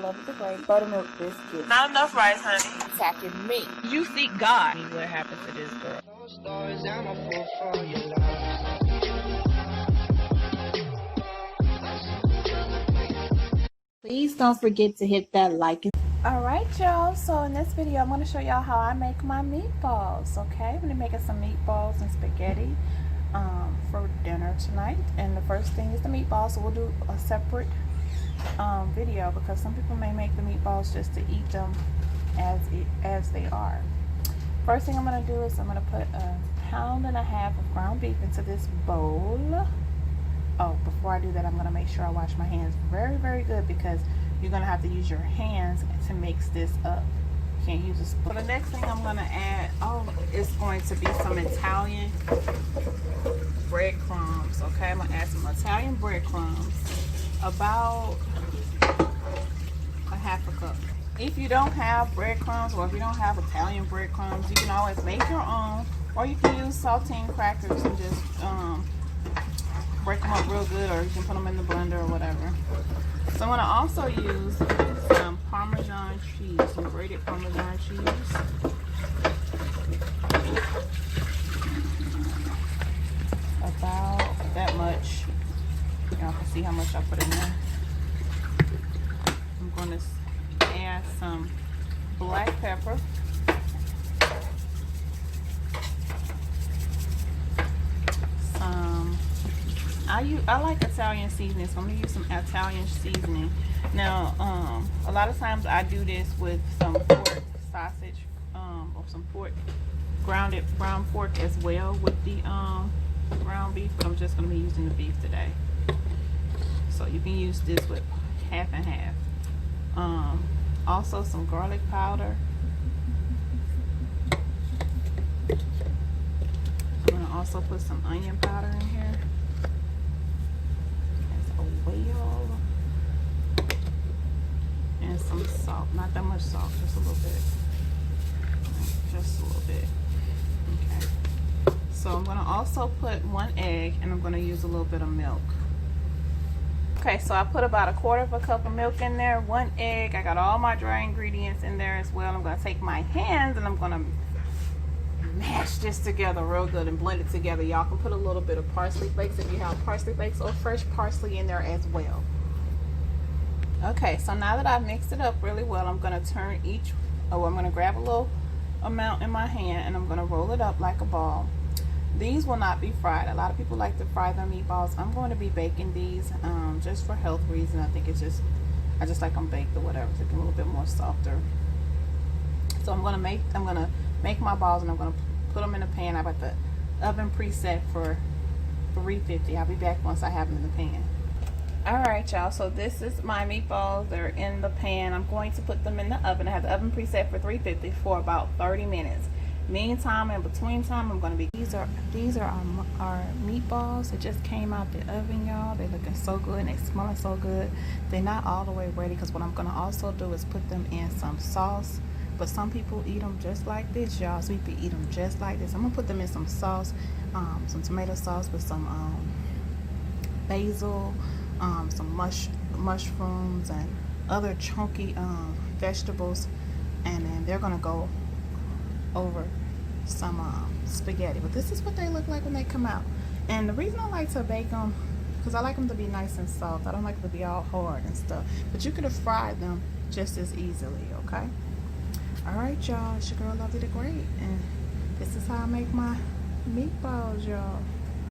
love of the great buttermilk biscuits. Not enough rice, honey. Attacking me. You seek God. What happened to this girl? Please don't forget to hit that like. Alright y'all, so in this video I'm going to show y'all how I make my meatballs, okay? I'm going to be making some meatballs and spaghetti for dinner tonight. And the first thing is the meatballs, so we'll do a separate video because some people may make the meatballs just to eat them as they are. First thing I'm going to do is I'm going to put 1.5 pounds of ground beef into this bowl. Oh, before I do that, I'm going to make sure I wash my hands very, very good because you're going to have to use your hands to mix this up. You can't use a spoon. So the next thing I'm going to add, it's going to be some Italian breadcrumbs, okay? I'm going to add some Italian breadcrumbs, about 1/2 cup. If you don't have breadcrumbs or if you don't have Italian breadcrumbs, you can always make your own, or you can use saltine crackers and just break them up real good, or you can put them in the blender or whatever. So I'm going to also use some Parmesan cheese, some grated Parmesan cheese. About that much. Y'all can see how much I put in there. I'm going to add some black pepper. I like Italian seasoning, so I'm going to use some Italian seasoning. Now, a lot of times I do this with some pork sausage, or some ground pork as well with the ground beef, but I'm just going to be using the beef today. So you can use this with 1/2 and 1/2. Also some garlic powder. I'm going to also put some onion powder in here. Well, and some salt, not that much salt, just a little bit, okay. So I'm going to also put 1 egg, and I'm going to use a little bit of milk. Okay, so I put about 1/4 cup of milk in there, 1 egg. I got all my dry ingredients in there as well. I'm going to take my hands and I'm going to mash this together real good and blend it together. Y'all can put a little bit of parsley flakes if you have parsley flakes or fresh parsley in there as well. Okay, so now that I've mixed it up really well, I'm going to turn I'm going to grab a little amount in my hand and I'm going to roll it up like a ball. These will not be fried. A lot of people like to fry their meatballs. I'm going to be baking these just for health reasons. I think I just like them baked or whatever, so it's a little bit more softer. So I'm going to make my balls and I'm going to put them in a pan. I got the oven preset for 350. I'll be back once I have them in the pan. Alright y'all, so this is my meatballs. They're in the pan. I'm going to put them in the oven. I have the oven preset for 350 for about 30 minutes. Meantime, in between time, I'm going to be, these are our meatballs. It just came out the oven, y'all. They're looking so good and they smelling so good. They're not all the way ready because what I'm going to also do is put them in some sauce. But some people eat them just like this, y'all. So you can eat them just like this. I'm gonna put them in some sauce, some tomato sauce with some basil, some mushrooms and other chunky vegetables, and then they're gonna go over some spaghetti. But this is what they look like when they come out. And the reason I like to bake them, because I like them to be nice and soft. I don't like them to be all hard and stuff. But you could have fried them just as easily, okay? Alright y'all, it's your girl Lovely the Great, and this is how I make my meatballs, y'all.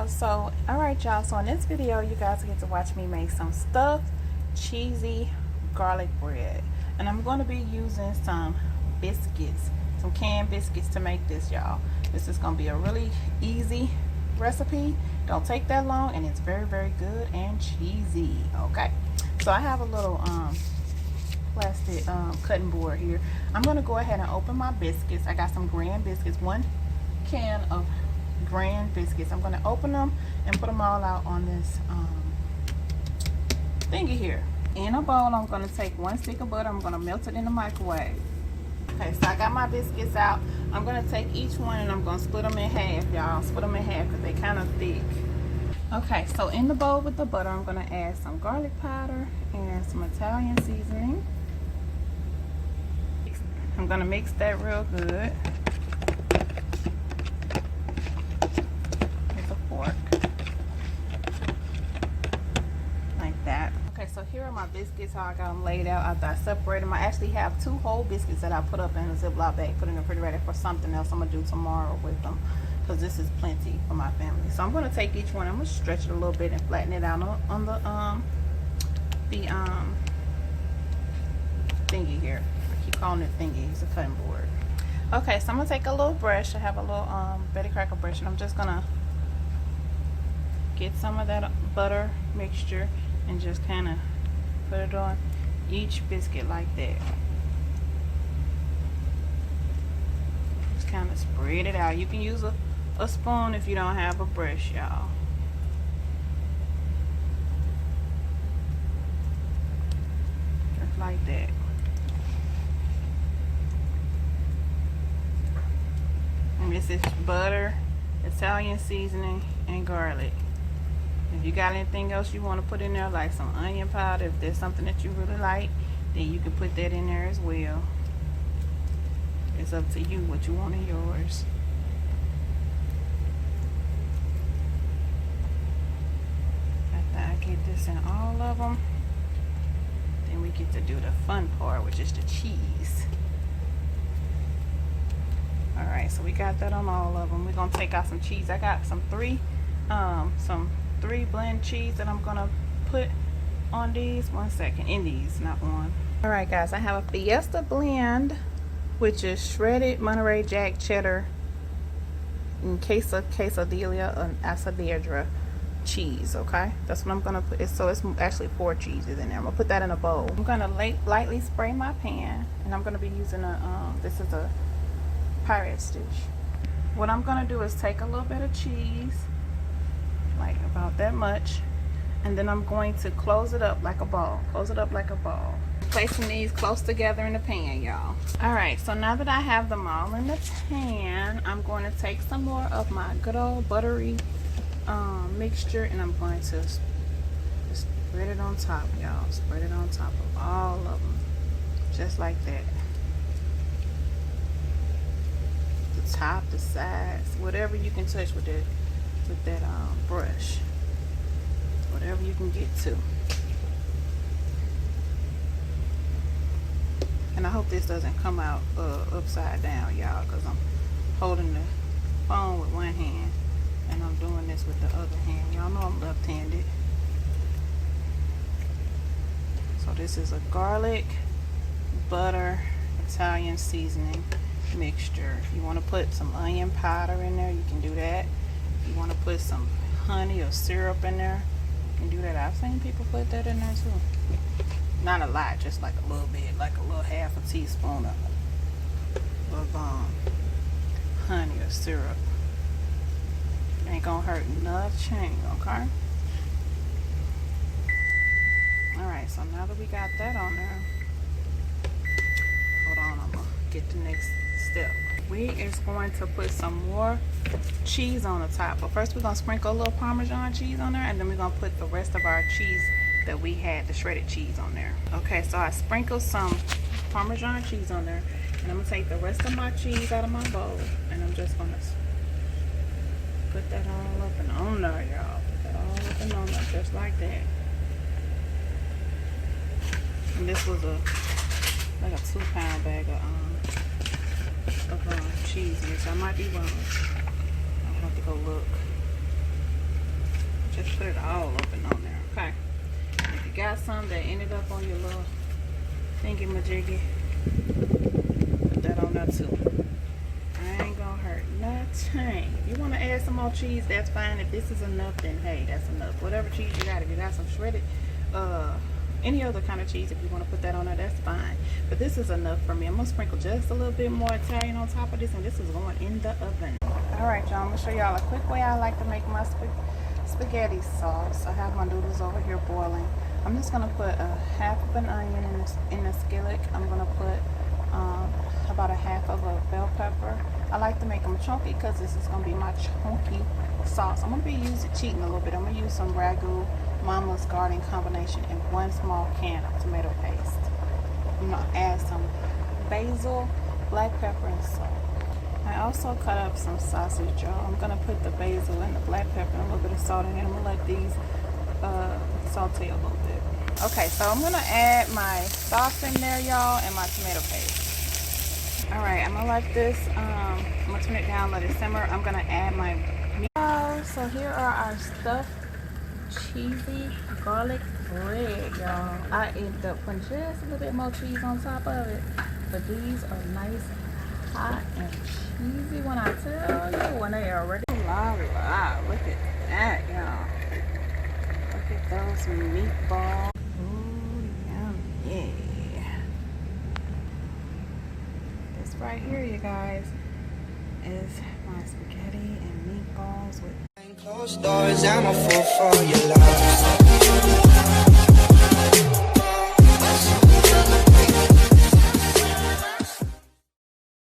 So, alright y'all, so in this video you guys get to watch me make some stuffed cheesy garlic bread. And I'm going to be using some biscuits, some canned biscuits to make this, y'all. This is going to be a really easy recipe. Don't take that long, and it's very, very good and cheesy, okay? So I have a little plastic cutting board here. I'm going to go ahead and open my biscuits. I got some Grand biscuits, 1 can of Grand biscuits. I'm going to open them and put them all out on this thingy here. In a bowl, I'm going to take 1 stick of butter. I'm going to melt it in the microwave. Okay, so I got my biscuits out. I'm going to take each one and I'm going to split them in half, y'all. Split them in half because they're kind of thick. Okay, so in the bowl with the butter, I'm going to add some garlic powder and some Italian seasoning. I'm gonna mix that real good with a fork, like that. Okay, so here are my biscuits, how I got them laid out after I separated them. I actually have 2 whole biscuits that I put up in a Ziploc bag, put in the refrigerator for something else I'm gonna do tomorrow with them, because this is plenty for my family. So I'm gonna take each one, I'm gonna stretch it a little bit and flatten it out on the thingy here. I keep calling it thingy, it's a cutting board. Okay, so I'm gonna take a little brush. I have a little Betty Crocker brush, and I'm just gonna get some of that butter mixture and just kind of put it on each biscuit like that. Just kind of spread it out. You can use a spoon if you don't have a brush, y'all. Just like that. And this is butter, Italian seasoning, and garlic. If you got anything else you want to put in there, like some onion powder, if there's something that you really like, then you can put that in there as well. It's up to you what you want in yours. After I get this in all of them, then we get to do the fun part, which is the cheese. Alright, so we got that on all of them. We're gonna take out some cheese. I got some three blend cheese that I'm gonna put on these. 1 second, in these, not one. Alright guys, I have a Fiesta blend, which is shredded Monterey Jack cheddar and quesadilla and asadera cheese. Okay, that's what I'm gonna put. So it's actually 4 cheeses in there. I'm gonna put that in a bowl. I'm gonna lightly spray my pan, and I'm gonna be using this is a Pirate's dish. What I'm gonna do is take a little bit of cheese, like about that much, and then I'm going to close it up like a ball. Close it up like a ball. Placing these close together in the pan, y'all. Alright, so now that I have them all in the pan, I'm going to take some more of my good old buttery mixture, and I'm going to just spread it on top, y'all. Spread it on top of all of them, just like that. The top, the sides, whatever you can touch with that brush, whatever you can get to. And I hope this doesn't come out upside down, y'all, because I'm holding the phone with one hand and I'm doing this with the other hand. Y'all know I'm left-handed. So this is a garlic, butter, Italian seasoning mixture. If you want to put some onion powder in there, you can do that. If you want to put some honey or syrup in there, you can do that. I've seen people put that in there too. Not a lot, just like a little bit, like a little half a teaspoon of honey or syrup. Ain't gonna hurt nothing, okay? Alright, so now that we got that on there, hold on, I'm gonna get the next step. We is going to put some more cheese on the top, but first we're gonna sprinkle a little Parmesan cheese on there, and then we're gonna put the rest of our cheese that we had, the shredded cheese, on there. Okay, so I sprinkled some Parmesan cheese on there, and I'm gonna take the rest of my cheese out of my bowl, and I'm just gonna put that all up and on there, y'all. Put that all up and on there, just like that. And this was like a 2-pound bag of cheese here, so I might be wrong. I'll have to go look. Just put it all up and on there, okay? If you got some that ended up on your little thingy-majiggy, put that on there too. I ain't gonna hurt nothing. If you want to add some more cheese, that's fine. If this is enough, then hey, that's enough. Whatever cheese you got, if you got some shredded, any other kind of cheese, if you want to put that on there, that's fine. But this is enough for me. I'm gonna sprinkle just a little bit more Italian on top of this, and this is going in the oven. Alright, y'all, I'm gonna show y'all a quick way I like to make my spaghetti sauce. I have my noodles over here boiling. I'm just gonna put a half of an onion in the skillet. I'm gonna put about a half of a bell pepper. I like to make them chunky because this is gonna be my chunky sauce. I'm gonna be cheating a little bit. I'm gonna use some ragu Mama's Garden combination and 1 small can of tomato paste. I'm gonna add some basil black pepper and salt. I also cut up some sausage, y'all. I'm gonna put the basil and the black pepper and a little bit of salt in it. I'm gonna let these saute a little bit. Okay, so I'm gonna add my sauce in there, y'all, and my tomato paste. All right, I'm gonna let this, I'm gonna turn it down, let it simmer. I'm gonna add my meatballs. So here are our stuffed cheesy garlic bread, y'all. I ended up putting just a little bit more cheese on top of it, but these are nice, hot, and cheesy when I tell you, when they are ready. La la, look at that, y'all. Look at those meatballs. Ooh, yum, yeah. This right here, you guys, is my spaghetti and meatballs with closed doors. I'm a fool for your love.